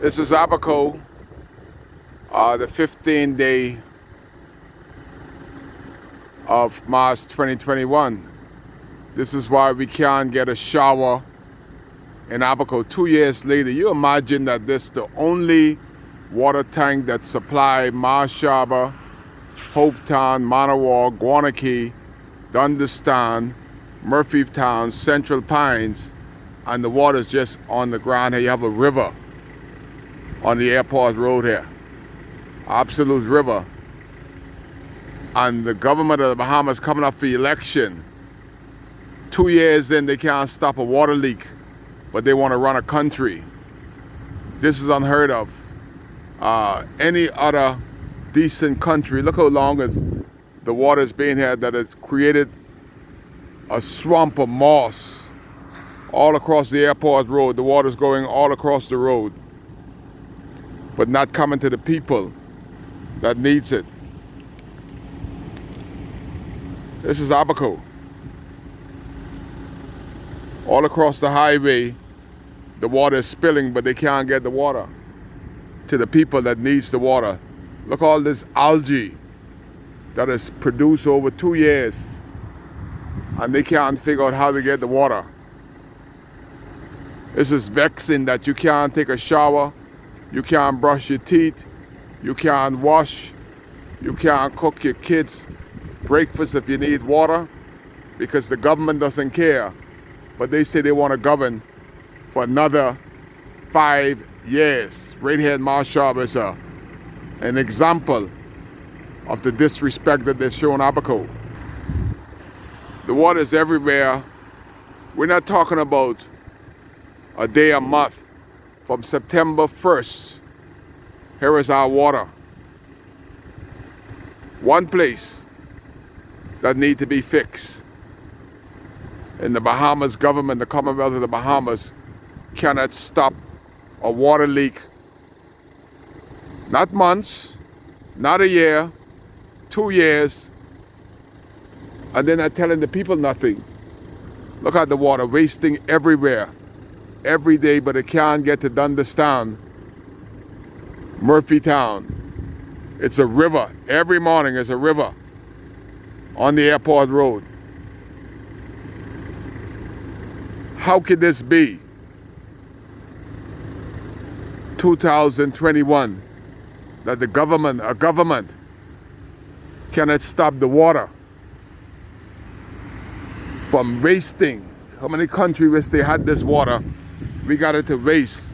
This is Abaco, the 15th day of March 2021. This is why we can't get a shower in Abaco 2 years later. You imagine that this is the only water tank that supply Marsh Harbor, Hopetown, Manawa, Guanakee, Dundastan, Murphytown, Central Pines, and the water's just on the ground here. You have a river on the airport road here. Absolute river. And the government of the Bahamas coming up for election. 2 years in, they can't stop a water leak, but they want to run a country. This is unheard of. Any other decent country, look how long the water's been here, that it's created a swamp of moss all across the airport road. The water's going all across the road, but not coming to the people that needs it. This is Abaco. All across the highway, the water is spilling, but they can't get the water to the people that needs the water. Look all this algae that is produced over 2 years, and they can't figure out how to get the water. This is vexing that you can't take a shower, you can't brush your teeth, you can't wash, you can't cook your kids breakfast if you need water, because the government doesn't care. But they say they want to govern for another 5 years. Right here in Marsh Harbor is an example of the disrespect that they've shown Abaco. The water is everywhere. We're not talking about a day a month. From September 1st, here is our water. One place that need to be fixed. And the Bahamas government, the Commonwealth of the Bahamas, cannot stop a water leak. Not months, not a year, 2 years, and they're not telling the people nothing. Look at the water wasting everywhere, every day, but it can't get to Dundastan, Murphytown. It's a river. Every morning is a river on the airport road. How could this be? 2021, that a government cannot stop the water from wasting. How many countries wish they had this water? We got it to waste.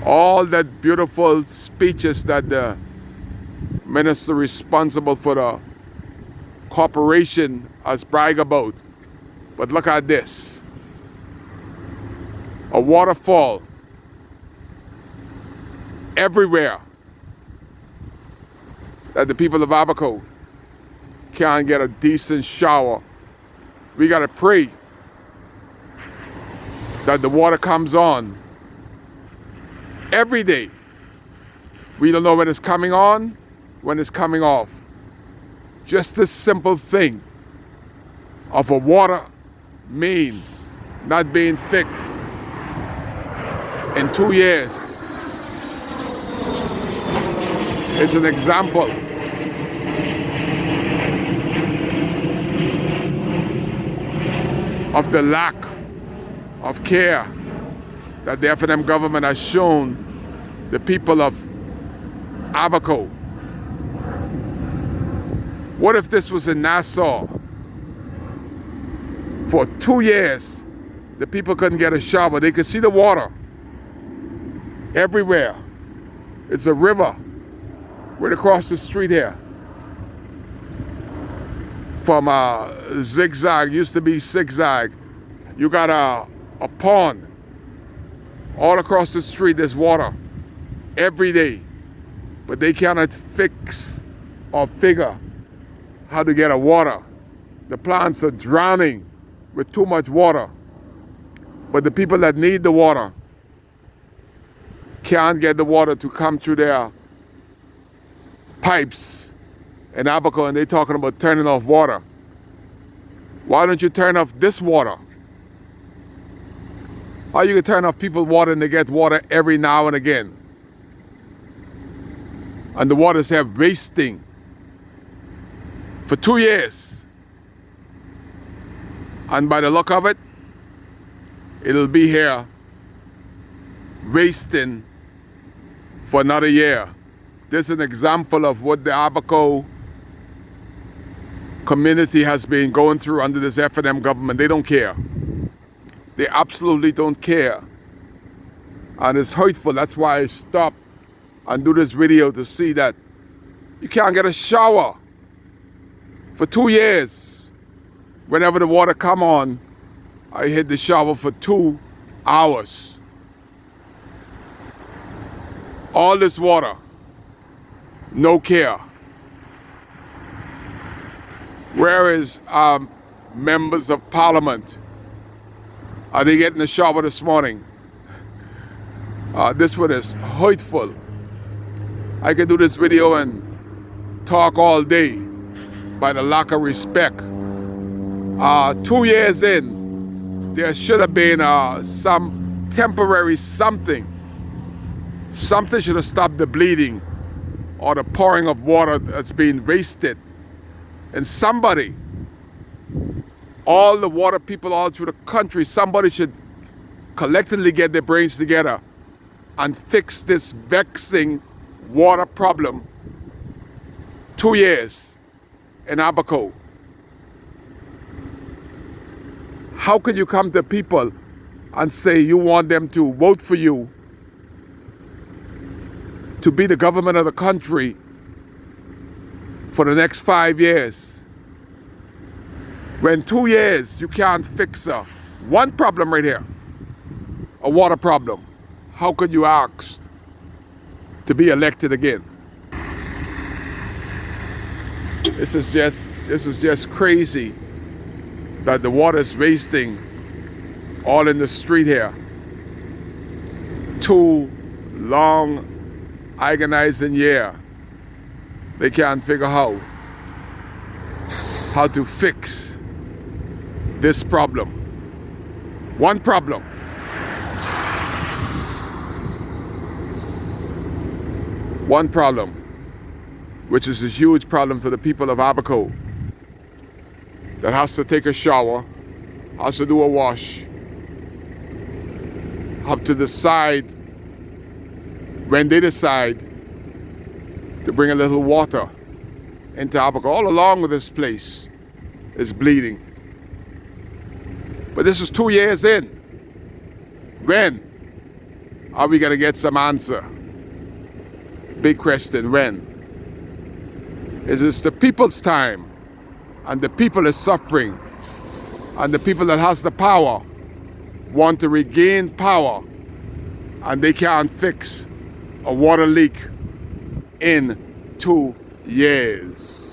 All that beautiful speeches that the minister responsible for the corporation has brag about. But look at this. A waterfall everywhere that the people of Abaco can't get a decent shower. We gotta pray that the water comes on every day. We don't know when it's coming on, when it's coming off. Just this simple thing of a water main not being fixed in 2 years. It's an example of the lack of care that the F&M government has shown the people of Abaco. What if this was in Nassau? For 2 years, the people couldn't get a shower. They could see the water everywhere. It's a river right across the street here. From Zigzag, used to be Zigzag. You got a pond. All across the street, there's water every day. But they cannot fix or figure how to get a water. The plants are drowning with too much water. But the people that need the water can't get the water to come through their pipes in Abaco, and they're talking about turning off water. Why don't you turn off this water? How you can turn off people water and they get water every now and again? And the water's here wasting for 2 years. And by the look of it, it'll be here wasting for another year. This is an example of what the Abaco community has been going through under this F&M government. They don't care. They absolutely don't care. And it's hurtful. That's why I stopped and do this video to see that you can't get a shower for 2 years. Whenever the water come on, I hit the shower for 2 hours. All this water, no care. Where is members of parliament? Are they getting a shower this morning? This one is hurtful. I can do this video and talk all day by the lack of respect. 2 years in, there should have been some temporary something. Something should have stopped the bleeding or the pouring of water that's being wasted. And somebody, all the water people all through the country, somebody should collectively get their brains together and fix this vexing water problem. 2 years in Abaco. How could you come to people and say you want them to vote for you to be the government of the country for the next 5 years, when 2 years you can't fix one problem right here, a water problem? How could you ask to be elected again? This is just crazy that the water is wasting all in the street here. 2 long agonizing years. They can't figure out how to fix this problem. One problem. One problem, which is a huge problem for the people of Abaco, that has to take a shower, has to do a wash, have to decide when they decide to bring a little water into Abaco. All along with this place is bleeding. But this is 2 years in. When are we going to get some answer? Big question, when? Is this the people's time? And the people is suffering. And the people that has the power want to regain power. And they can't fix a water leak in 2 years.